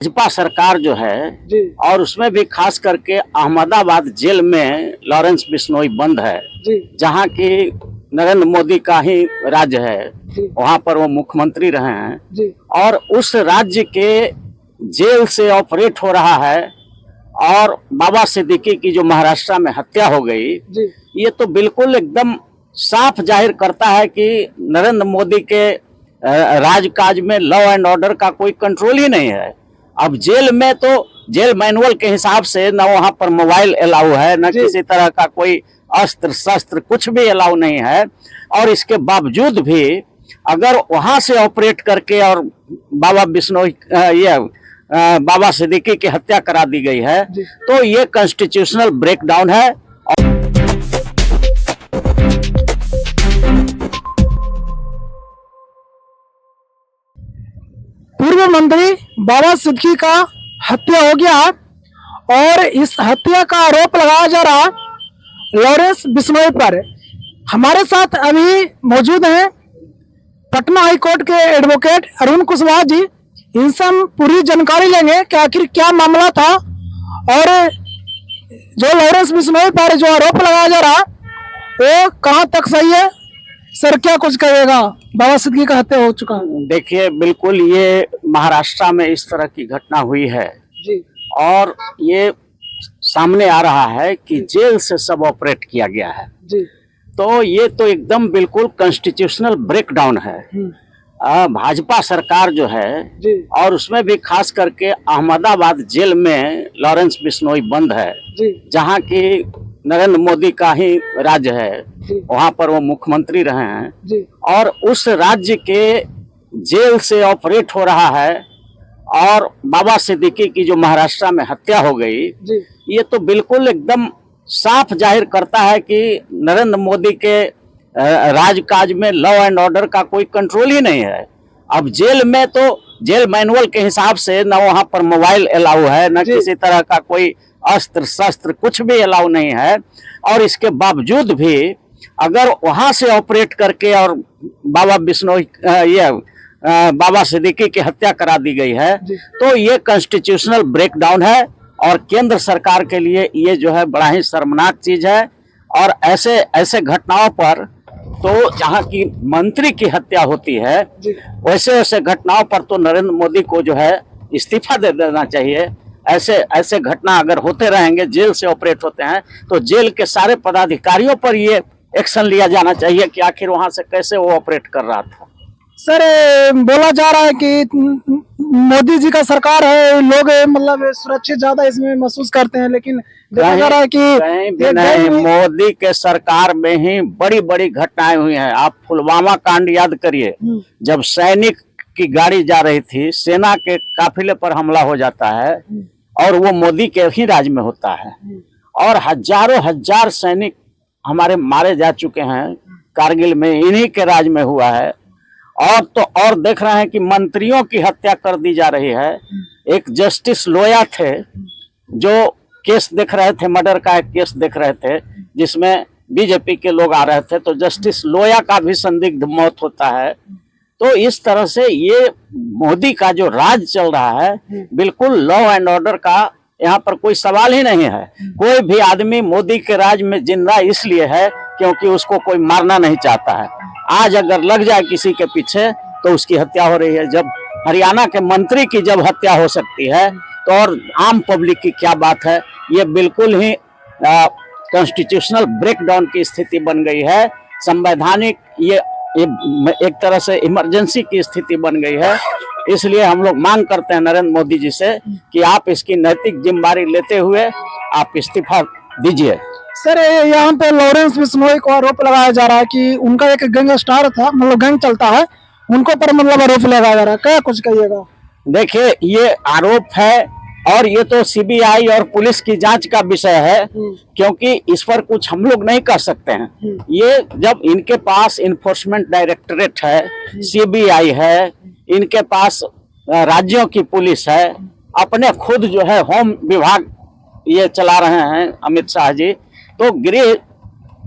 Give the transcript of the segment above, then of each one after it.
भाजपा सरकार जो है जी और उसमें भी खास करके अहमदाबाद जेल में लॉरेंस बिश्नोई बंद है, जी जहां की नरेंद्र मोदी का ही राज्य है। जी वहां पर वो मुख्यमंत्री रहे हैं जी और उस राज्य के जेल से ऑपरेट हो रहा है। और बाबा सिद्दीकी की जो महाराष्ट्र में हत्या हो गई, जी ये तो बिल्कुल एकदम साफ जाहिर करता है कि नरेंद्र मोदी के राजकाज में लॉ एंड ऑर्डर का कोई कंट्रोल ही नहीं है। अब जेल में तो जेल मैनुअल के हिसाब से न वहाँ पर मोबाइल अलाउ है, न जी। किसी तरह का कोई अस्त्र शस्त्र कुछ भी अलाउ नहीं है। और इसके बावजूद भी अगर वहाँ से ऑपरेट करके और बाबा बिश्नोई बाबा सिद्दीकी की हत्या करा दी गई है, जी। तो ये कॉन्स्टिट्यूशनल ब्रेकडाउन है। पूर्व मंत्री बाबा सिद्दीकी का हत्या हो गया और इस हत्या का आरोप लगाया जा रहा लॉरेंस बिश्नोई पर। हमारे साथ अभी मौजूद हैं पटना हाई कोर्ट के एडवोकेट अरुण कुशवाहा जी। इनसे हम पूरी जानकारी लेंगे कि आखिर क्या मामला था और जो लॉरेंस बिश्नोई पर जो आरोप लगाया जा रहा वो कहाँ तक सही है। सर क्या कुछ कहेगा, बाबा सिद्दीकी का हत्या हो चुका है। देखिए, बिल्कुल ये महाराष्ट्र में इस तरह की घटना हुई है जी और ये सामने आ रहा है कि जेल से सब ऑपरेट किया गया है। जी तो ये तो एकदम बिल्कुल कॉन्स्टिट्यूशनल ब्रेकडाउन है। भाजपा सरकार जो है जी और उसमें भी खास करके अहमदाबाद जेल में लॉरेंस बिश्नोई बंद है, जी जहां की नरेंद्र मोदी का ही राज्य है। जी वहां पर वो मुख्यमंत्री रहे हैं जी और उस राज्य के जेल से ऑपरेट हो रहा है। और बाबा सिद्दीकी की जो महाराष्ट्र में हत्या हो गई, जी ये तो बिल्कुल एकदम साफ जाहिर करता है कि नरेंद्र मोदी के राजकाज में लॉ एंड ऑर्डर का कोई कंट्रोल ही नहीं है। अब जेल में तो जेल मैनुअल के हिसाब से न वहाँ पर मोबाइल अलाउ है, न जी। किसी तरह का कोई अस्त्र शस्त्र कुछ भी अलाउ नहीं है। और इसके बावजूद भी अगर वहाँ से ऑपरेट करके और बाबा बिश्नोई बाबा सिद्दीकी की हत्या करा दी गई है, जी। तो ये कॉन्स्टिट्यूशनल ब्रेकडाउन है और केंद्र सरकार के लिए ये जो है बड़ा ही शर्मनाक चीज है। और ऐसे ऐसे घटनाओं पर तो जहाँ की मंत्री की हत्या होती है, जी वैसे ऐसे घटनाओं पर तो नरेंद्र मोदी को जो है इस्तीफा दे देना चाहिए। ऐसे ऐसे घटना अगर होते रहेंगे, जेल से ऑपरेट होते हैं, तो जेल के सारे पदाधिकारियों पर ये एक्शन लिया जाना चाहिए कि आखिर वहां से कैसे वो ऑपरेट कर रहा था। सर बोला जा रहा है कि मोदी जी का सरकार है, लोग मतलब सुरक्षित ज्यादा इसमें महसूस करते हैं, लेकिन देखा जा रहा है कि कहीं भी नहीं, मोदी के सरकार में ही बड़ी बड़ी घटनाएं हुई हैं। आप पुलवामा कांड याद करिए, जब सैनिक की गाड़ी जा रही थी, सेना के काफिले पर हमला हो जाता है और वो मोदी के ही राज में होता है। और हजारों हजार सैनिक हमारे मारे जा चुके हैं कारगिल में, इन्हीं के राज में हुआ है। और तो और देख रहे हैं कि मंत्रियों की हत्या कर दी जा रही है। एक जस्टिस लोया थे जो केस देख रहे थे, मर्डर का एक केस देख रहे थे जिसमें बीजेपी के लोग आ रहे थे, तो जस्टिस लोया का भी संदिग्ध मौत होता है। तो इस तरह से ये मोदी का जो राज चल रहा है, बिल्कुल लॉ एंड ऑर्डर का यहाँ पर कोई सवाल ही नहीं है। कोई भी आदमी मोदी के राज में जिंदा इसलिए है क्योंकि उसको कोई मारना नहीं चाहता है। आज अगर लग जाए किसी के पीछे तो उसकी हत्या हो रही है। जब हरियाणा के मंत्री की जब हत्या हो सकती है तो और आम पब्लिक की क्या बात है। ये बिल्कुल ही कॉन्स्टिट्यूशनल ब्रेकडाउन की स्थिति बन गई है। संवैधानिक ये एक तरह से इमरजेंसी की स्थिति बन गई है। इसलिए हम लोग मांग करते हैं नरेंद्र मोदी जी से कि आप इसकी नैतिक जिम्मेदारी लेते हुए आप इस्तीफा दीजिए। सर यहाँ पे लॉरेंस बिश्नोई को आरोप लगाया जा रहा है कि उनका एक गैंग स्टार था, मतलब गैंग चलता है, उनको पर मतलब आरोप लगाया जा रहा है। क्या कुछ कहिएगा। देखिए, ये आरोप है और ये तो सीबीआई और पुलिस की जांच का विषय है, क्योंकि इस पर कुछ हम लोग नहीं कर सकते हैं। ये जब इनके पास इन्फोर्समेंट डायरेक्टरेट है, सीबीआई है, इनके पास राज्यों की पुलिस है, अपने खुद जो है होम विभाग ये चला रहे हैं अमित शाह जी, तो गृह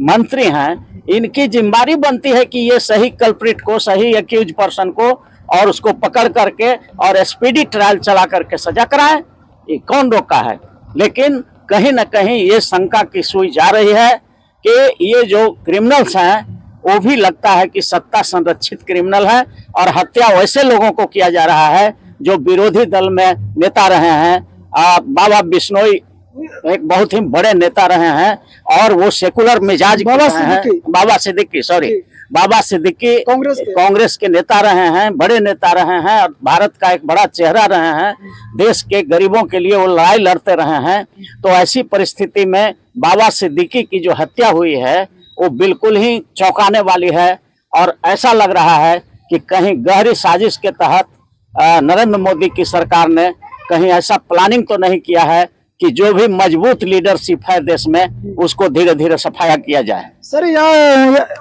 मंत्री हैं, इनकी जिम्मेदारी बनती है कि ये सही कल्प्रिट को, सही एक्यूज पर्सन को और उसको पकड़ करके और स्पीडी ट्रायल चला करके सजा कराएं, ये कौन रोका है। लेकिन कहीं ना कहीं ये शंका की सुई जा रही है कि ये जो क्रिमिनल्स हैं वो भी लगता है कि सत्ता संरक्षित क्रिमिनल है और हत्या वैसे लोगों को किया जा रहा है जो विरोधी दल में नेता रहे हैं। बाबा बिश्नोई एक बहुत ही बड़े नेता रहे हैं और वो सेकुलर मिजाज के रहे हैं। बाबा सिद्दीकी कांग्रेस के नेता रहे हैं, बड़े नेता रहे हैं और भारत का एक बड़ा चेहरा रहे हैं। देश के गरीबों के लिए वो लड़ाई लड़ते रहे हैं। तो ऐसी परिस्थिति में बाबा सिद्दीकी की जो हत्या हुई है वो बिल्कुल ही चौंकाने वाली है और ऐसा लग रहा है कि कहीं गहरी साजिश के तहत नरेंद्र मोदी की सरकार ने कहीं ऐसा प्लानिंग तो नहीं किया है कि जो भी मजबूत लीडरशिप है देश में उसको धीरे धीरे सफाया किया जाए। सर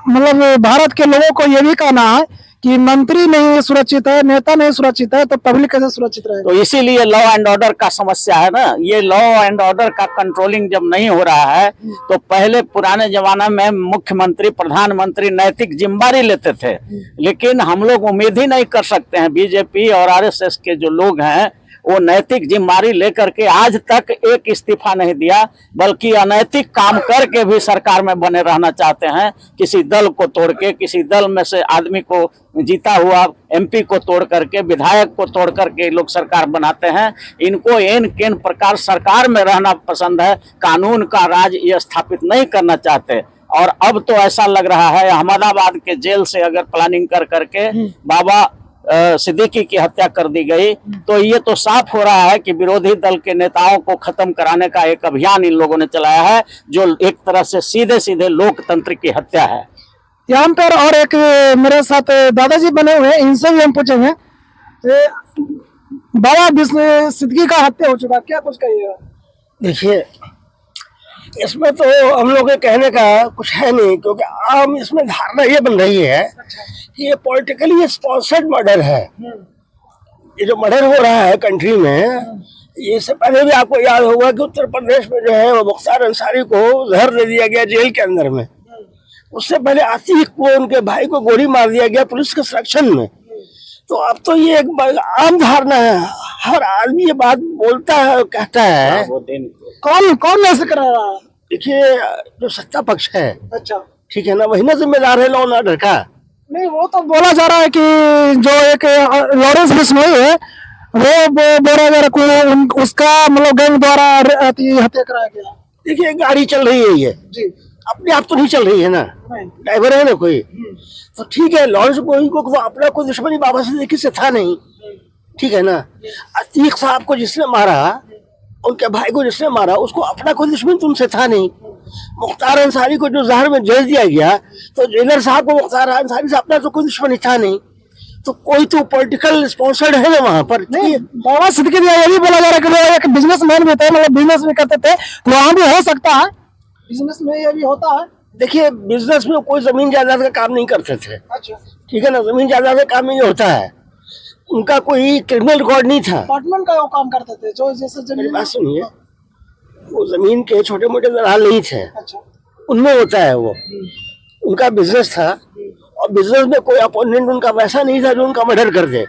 मतलब भारत के लोगों को ये भी कहना है कि मंत्री नहीं सुरक्षित है, नेता नहीं सुरक्षित है, तो पब्लिक कैसे सुरक्षित रहेगा। तो इसीलिए लॉ एंड ऑर्डर का समस्या है ना। ये लॉ एंड ऑर्डर का कंट्रोलिंग जब नहीं हो रहा है तो पहले पुराने जमाना में मुख्यमंत्री प्रधानमंत्री नैतिक जिम्मेदारी लेते थे, लेकिन हम लोग उम्मीद ही नहीं कर सकते हैं। बीजेपी और आरएसएस के जो लोग हैं वो नैतिक जिम्मेदारी लेकर के आज तक एक इस्तीफा नहीं दिया, बल्कि अनैतिक काम करके भी सरकार में बने रहना चाहते हैं। किसी दल को तोड़ के, किसी दल में से आदमी को जीता हुआ एमपी को तोड़ करके, विधायक को तोड़ करके लोग सरकार बनाते हैं। इनको एन केन प्रकार सरकार में रहना पसंद है, कानून का राज ये स्थापित नहीं करना चाहते। और अब तो ऐसा लग रहा है अहमदाबाद के जेल से अगर प्लानिंग कर करके बाबा सिद्दीकी की हत्या कर दी गई तो ये तो साफ हो रहा है कि विरोधी दल के नेताओं को खत्म कराने का एक अभियान इन लोगों ने चलाया है, जो एक तरह से सीधे सीधे लोकतंत्र की हत्या है। यहाँ पर और एक मेरे साथ दादाजी बने हुए हैं, इनसे भी हम पूछेंगे। बाबा सिद्दीकी का हत्या हो चुका, क्या कुछ कहिएगा। देखिए, इसमें तो हम लोग के कहने का कुछ है नहीं, क्योंकि आम इसमें धारणा ये बन रही है कि ये पॉलिटिकली स्पॉन्सर्ड मर्डर है। ये जो मर्डर हो रहा है कंट्री में, ये इससे पहले भी आपको याद होगा कि उत्तर प्रदेश में जो है वो मुख्तार अंसारी को जहर दे दिया गया जेल के अंदर में। उससे पहले आतिक को, उनके भाई को गोली मार दिया गया पुलिस के संरक्षण में। तो अब तो ये एक आम धारणा है, हर आदमी ये बात बोलता है और कहता है। कौन ऐसे करा रहा है? देखिए, जो सत्ता पक्ष है, अच्छा ठीक है ना, वही ना जिम्मेदार है लॉ एंड ऑर्डर का। नहीं, वो तो बोला जा रहा है कि जो एक लॉरेंस बिश्नोई है वो बोला जा रहा है उसका मतलब गैंग द्वारा हत्या कराया गया। देखिए, गाड़ी चल रही है ये जी, अपने आप तो नहीं चल रही है ना, ड्राइवर है ना कोई, तो ठीक है। लॉरेंस बिश्नोई को अपना कोई दुश्मनी बाबा सिद्दीकी से था नहीं, ठीक है ना। अतीक साहब को जिसने मारा, उनके भाई को जिसने मारा, उसको अपना कोई दुश्मन तुमसे था नहीं। मुख्तार अंसारी को जो जहर में जेल दिया गया, तो जेलर साहब को मुख्तार अंसारी से अपना तो कोई दुश्मन था नहीं। तो कोई तो पॉलिटिकल स्पॉन्सर्ड है ना वहां पर। नहीं, बाबा सिद्दीकी ये भी बोला जा रहा है कि वो एक बिजनेसमैन भी थे, मतलब बिजनेस भी करते थे, तो वहां भी हो सकता है, बिजनेस में ये भी होता है। देखिए, बिजनेस में कोई जमीन जायदाद का काम नहीं करते थे, अच्छा, ठीक है ना। जमीन जायदाद का काम नहीं होता है, उनका कोई क्रिमिनल रिकॉर्ड नहीं था। अपार्टमेंट का वो काम करते थे, जो जैसे जमीन। बात सुनिए, वो जमीन के छोटे मोटे दलाल नहीं थे, अच्छा, उनमें होता है वो, उनका बिजनेस था। और बिजनेस में कोई अपोनेंट उनका वैसा नहीं था जो उनका मर्डर कर दे।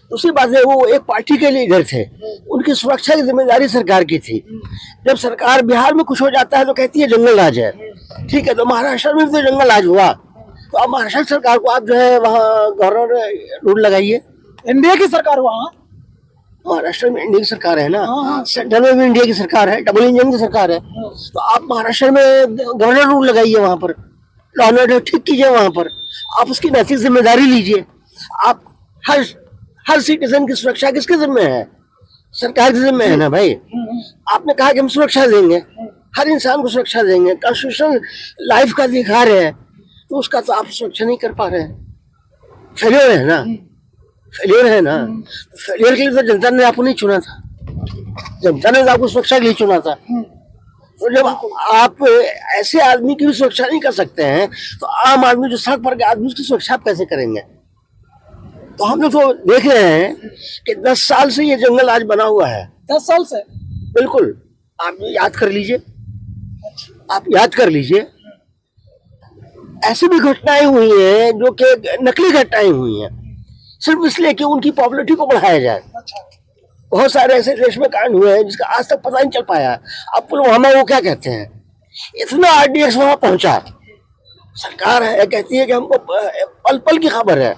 दूसरी बात है, वो एक पार्टी के लीडर थे, उनकी सुरक्षा की जिम्मेदारी सरकार की थी। जब सरकार बिहार में कुछ हो जाता है तो कहती है जंगल राज है, ठीक है। तो महाराष्ट्र में भी तो जंगल राज हुआ, तो अब महाराष्ट्र सरकार को आप जो है वहाँ गवर्नर रूल लगाइए। इंडिया की सरकार वहाँ, महाराष्ट्र में इंडिया की सरकार है ना, सेंट्रल में भी इंडिया की सरकार है, डबल इंजन की सरकार है। तो आप महाराष्ट्र में गवर्नर रूल लगाइए, वहाँ पर लॉ एंड ऑर्डर ठीक कीजिए, वहाँ पर आप उसकी नैतिक जिम्मेदारी लीजिए। आप हर सिटीजन की सुरक्षा किसके जिम्मे है? सरकार के जिम्मे है ना भाई। आपने कहा कि हम सुरक्षा देंगे, हर इंसान को सुरक्षा देंगे, कॉन्स्टिट्यूशन लाइफ का अधिकार है, तो उसका तो आप सुरक्षा नहीं कर पा रहे हैं। फेलियर है ना, फेलियर है ना। फेलियर के लिए तो जनता ने आपको नहीं चुना था, जनता ने आपको सुरक्षा के लिए चुना था। तो जब आप ऐसे आदमी की भी सुरक्षा नहीं कर सकते हैं, तो आम आदमी जो सड़क पर आदमी उसकी सुरक्षा आप कैसे करेंगे? तो हम लोग तो देख रहे हैं कि 10 साल से ये जंगल आज बना हुआ है। 10 साल से? बिल्कुल, आप याद कर लीजिए, आप याद कर लीजिए। ऐसी भी घटनाएं हुई हैं जो कि नकली घटनाएं हुई हैं। सिर्फ इसलिए कि उनकी पॉपुलरिटी को बढ़ाया जाए। बहुत सारे ऐसे देश में कांड हुए हैं जिसका आज तक पता नहीं चल पाया। अब पुलवामा को क्या कहते हैं, इतना आरडीएक्स वहां पहुंचा, सरकार है कहती है कि हमको पल पल की खबर है,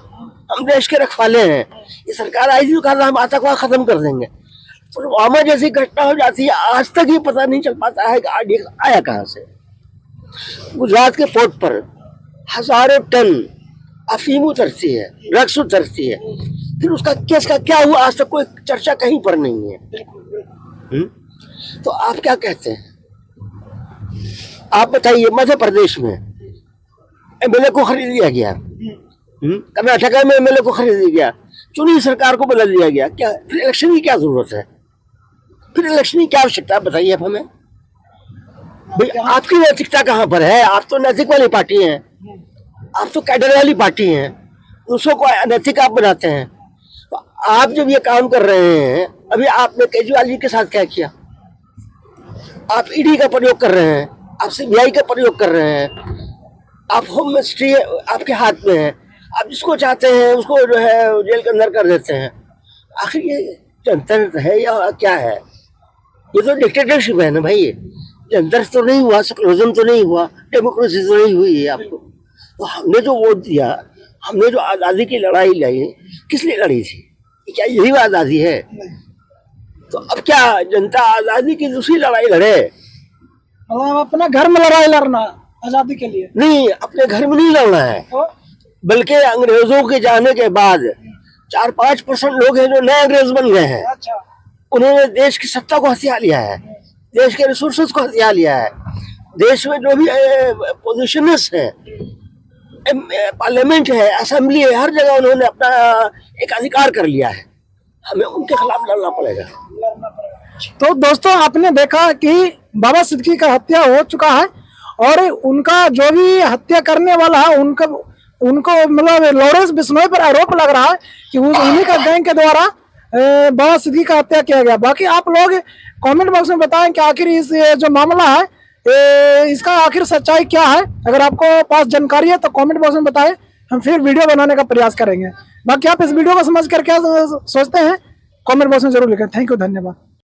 हम देश के रखवाले हैं, ये सरकार आई थी तो कहा हम आतंकवाद खत्म कर देंगे। पुलवामा जैसी घटना हो जाती है, आज तक ये पता नहीं चल पाता है कि आरडीएक्स आया कहाँ से। गुजरात के पोर्ट पर हजारों टन अफीम उतरती है, ड्रग्स उतरती है, फिर उसका केस का क्या हुआ आज तक कोई चर्चा कहीं पर नहीं है। तो आप क्या कहते हैं, आप बताइए। मध्य प्रदेश में एमएलए को खरीद लिया गया, कर्नाटका में एमएलए को खरीद लिया गया, चुनी सरकार को बदल दिया गया, क्या फिर इलेक्शन की क्या जरूरत है, फिर इलेक्शन की क्या आवश्यकता है, बताइए आप हमें। भाई आपकी नैतिकता कहाँ पर है, आप तो नैतिक वाली पार्टी हैं, आप तो कैडर वाली पार्टी हैं, दूसरों को अनैतिक आप बनाते हैं। तो आप जब ये काम कर रहे हैं, अभी आपने केजरीवाल जी के साथ क्या किया, आप ईडी का प्रयोग कर रहे हैं, आप सीबीआई का प्रयोग कर रहे हैं, आप होम मिनिस्ट्री आपके हाथ में है, आप जिसको चाहते हैं उसको जो है जेल के अंदर कर देते हैं। आखिर ये जनतंत्र है या क्या है, ये तो डिक्टेटरशिप है ना भाई। जनतंत्र तो नहीं हुआ, सेकुलरिज्म तो नहीं हुआ, डेमोक्रेसी तो नहीं हुई है आपको। तो हमने जो वोट दिया, हमने जो आज़ादी की लड़ाई लड़ी, किस लिए लड़ी थी, क्या यही आज़ादी है? तो अब क्या जनता आज़ादी की दूसरी लड़ाई लड़े? मतलब अपना घर में लड़ाई लड़ना आजादी के लिए नहीं, अपने घर में नहीं लड़ना है, बल्कि अंग्रेजों के जाने के बाद 4-5% लोग हैं जो नए अंग्रेज बन गए हैं। अच्छा, उन्होंने देश की सत्ता को हथिया लिया है, देश के रिसोर्सेज को हथिया लिया है, देश में जो भी पोजिशनर्स है, पार्लियामेंट है, असेंबली है, हर जगह उन्होंने अपना एक अधिकार कर लिया है। हमें उनके खिलाफ लड़ना पड़ेगा। तो दोस्तों आपने देखा कि बाबा सिद्दीकी का हत्या हो चुका है और उनका जो भी हत्या करने वाला है उनको मतलब लॉरेंस बिश्नोई पर आरोप लग रहा है कि उन्हीं का गैंग के द्वारा बाबा सिद्दीकी का हत्या किया गया। बाकी आप लोग कमेंट बॉक्स में बताएं कि आखिर इस जो मामला है इसका आखिर सच्चाई क्या है। अगर आपको पास जानकारी है तो कमेंट बॉक्स में बताएं, हम फिर वीडियो बनाने का प्रयास करेंगे। बाकी आप इस वीडियो को समझ कर क्या सोचते हैं कमेंट बॉक्स में जरूर लिखें। थैंक यू, धन्यवाद।